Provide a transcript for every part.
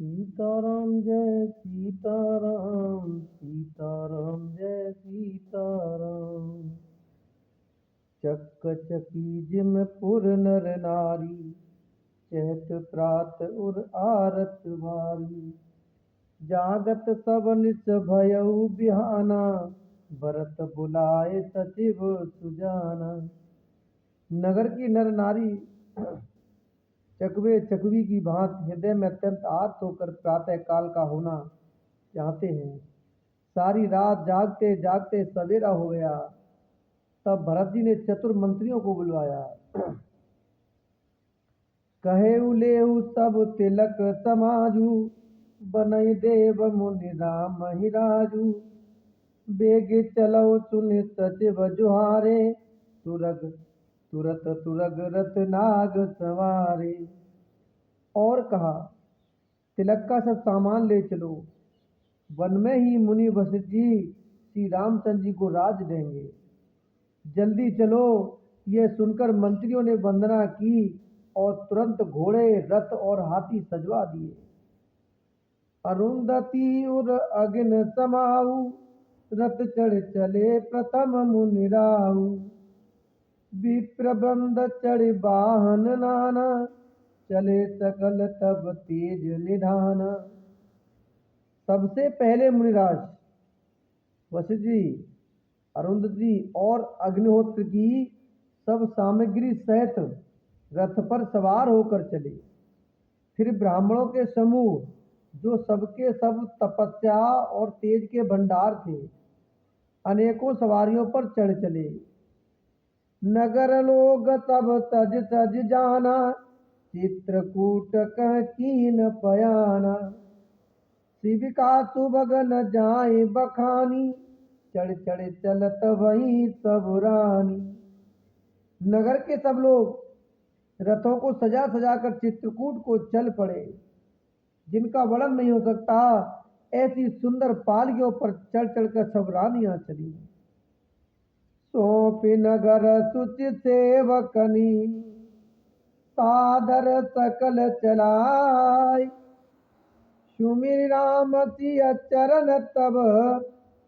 सीताराम जय सीताराम सीताराम जय सीताराम। चक्क चकी जिम पुर नर नारी, चहत प्रात उर आरत वारी। जागत सब निस भयउ बिहाना, भरत बुलाए सचिव सुजाना। नगर की नर नारी चकवे चकवी की भांति हृदय में अत्यंत आर्त होकर प्रातः काल का होना चाहते हैं। सारी रात जागते जागते सवेरा हो गया। तब भरत जी ने चतुर मंत्रियों को बुलवाया। कहेउ लेउ सब तिलक समाजू, बनई देव मुनि राम हिराजू। बेग चलो सुन सचिव जुहारे, तुरत तुरग रत नाग सवारे। और कहा, तिलक का सब सामान ले चलो, वन में ही मुनि वशिष्ठ जी श्री रामचंद्र जी को राज देंगे। जल्दी चलो। यह सुनकर मंत्रियों ने वंदना की और तुरंत घोड़े रथ और हाथी सजवा दिए। अरुंधति उर अग्न समाऊ, रथ चढ़ चले प्रथम मुनि राहु। विप्रबंध चढ़ वाहन नाना, चले सकल तब तेज निधाना। सबसे पहले मुनिराज वशिष्ठ जी, अरुंधति और अग्निहोत्र की सब सामग्री सहित रथ पर सवार होकर चले। फिर ब्राह्मणों के समूह जो सबके सब तपस्या और तेज के भंडार थे, अनेकों सवारियों पर चढ़ चले। नगर लोग सब तज तज जाना, चित्रकूट कह कीन पयाना। शिविका सुबगन जाए बखानी, चढ़ चढ़ चलत वही सब रानी। नगर के सब लोग रथों को सजा सजा कर चित्रकूट को चल पड़े। जिनका वर्णन नहीं हो सकता, ऐसी सुंदर पालकियों पर चढ़ चढ़कर सब रानियां चली। सौंप नगर सुचि सेवकनी, सादर सकल चलाय। सुमिर राम सिय चरण तब,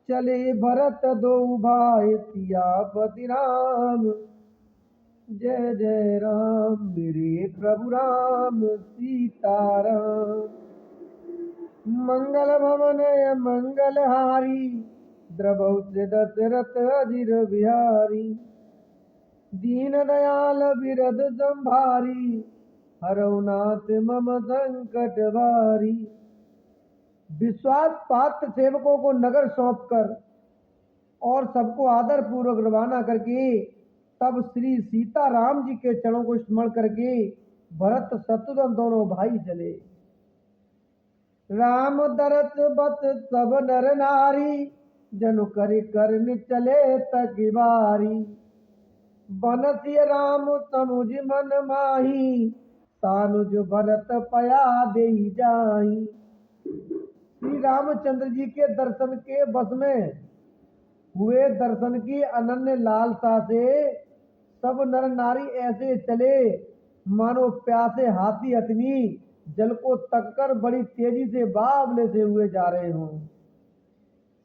चले भरत दो भाई सियापति राम। जय जय राम मेरे प्रभु राम सीताराम। मंगल भवन मंगल हारी, द्रवौ से दशरथ अजिर बिहारी। दीन दयाल बिरद संभारी, हरौ नाथ मम संकट भारी। विश्वास पात्र सेवकों को नगर सौंपकर और सबको आदर पूर्वक रवाना करके तब श्री सीताराम जी के चरणों को स्मरण करके भरत शत्रुघ्न दोनों भाई चले। राम दरस बस सब नर नारी, जनु कर करन चले तकी बारी। बनसिय राम समुझ मन माही, सानुज भरत पया दे जाही। श्री रामचंद्र जी के दर्शन के बस में हुए दर्शन की अनन्य लालसा से सब नर नारी ऐसे चले मानो प्यासे हाथी हथनी जल को तककर बड़ी तेजी से बावले से हुए जा रहे हों।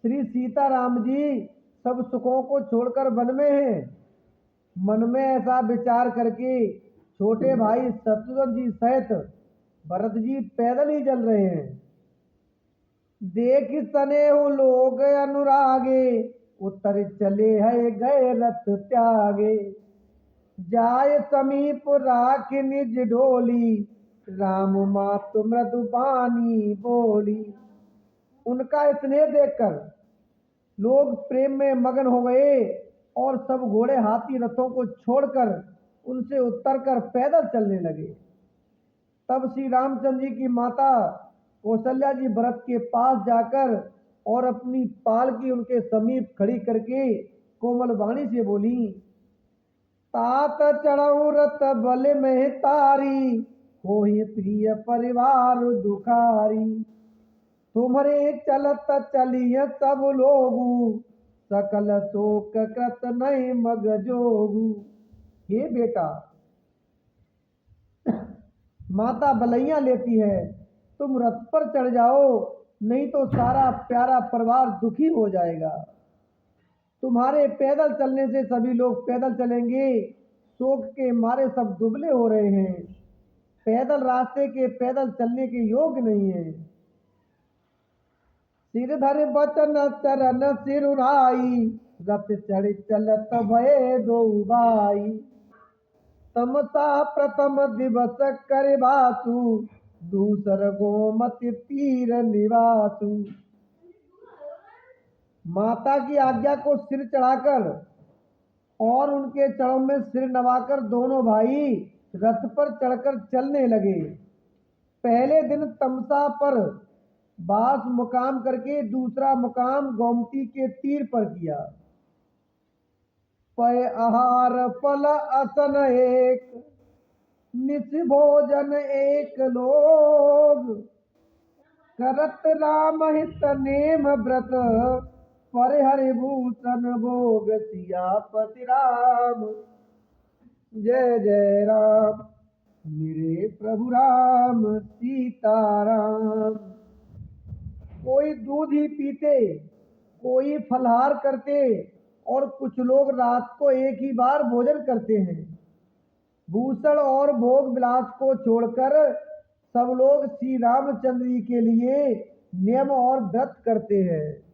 श्री सीताराम जी सब सुखों को छोड़कर वन में हैं। मन में ऐसा विचार करके छोटे भाई शत्रुघ्न जी सहित भरत जी पैदल ही चल रहे हैं। देख सनेहु लोग अनुरागे, उत्तर चले है गए रथ त्यागे। जाय समीप राख निज ढोली, राम मातु मृदु बानी बोली। उनका स्नेह देखकर लोग प्रेम में मगन हो गए और सब घोड़े हाथी रथों को छोड़कर उनसे उतरकर पैदल चलने लगे। तब श्री रामचंद्र जी की माता कौशल्या जी भरत के पास जाकर और अपनी पालकी उनके समीप खड़ी करके कोमल वाणी से बोली, तात चढ़ऊ रथ बल में तारी, होहि प्रिय परिवार दुखारी। तुम्हारे चलत चलिय सब लोगू, सकल शोक कृत नहीं मग जोगू। हे बेटा, माता बलैया लेती है तुम रथ पर चढ़ जाओ, नहीं तो सारा प्यारा परिवार दुखी हो जाएगा। तुम्हारे पैदल चलने से सभी लोग पैदल चलेंगे, शोक के मारे सब दुबले हो रहे हैं, पैदल रास्ते के पैदल चलने के योग्य नहीं है। सिर धर बचन चरण सिर उठाई, रथ चढ़ चलत भये दो भाई। तमसा प्रथम दिवस कर बासु, दूसर गोमति तीर निवासु। माता की आज्ञा को सिर चढ़ाकर और उनके चरणों में सिर नवाकर दोनों भाई रथ पर चढ़कर चलने लगे। पहले दिन तमसा पर बास मुकाम करके दूसरा मुकाम गोमती के तीर पर किया। पय आहार फल असन एक, निस भोजन एक लोग। करत राम हित नेम व्रत, पर हरिभूषण भोग सियापति राम। जय जय राम मेरे प्रभु राम सीताराम। कोई दूध ही पीते, कोई फलहार करते और कुछ लोग रात को एक ही बार भोजन करते हैं। भूषण और भोग विलास को छोड़कर सब लोग श्री रामचंद्र जी के लिए नियम और व्रत करते हैं।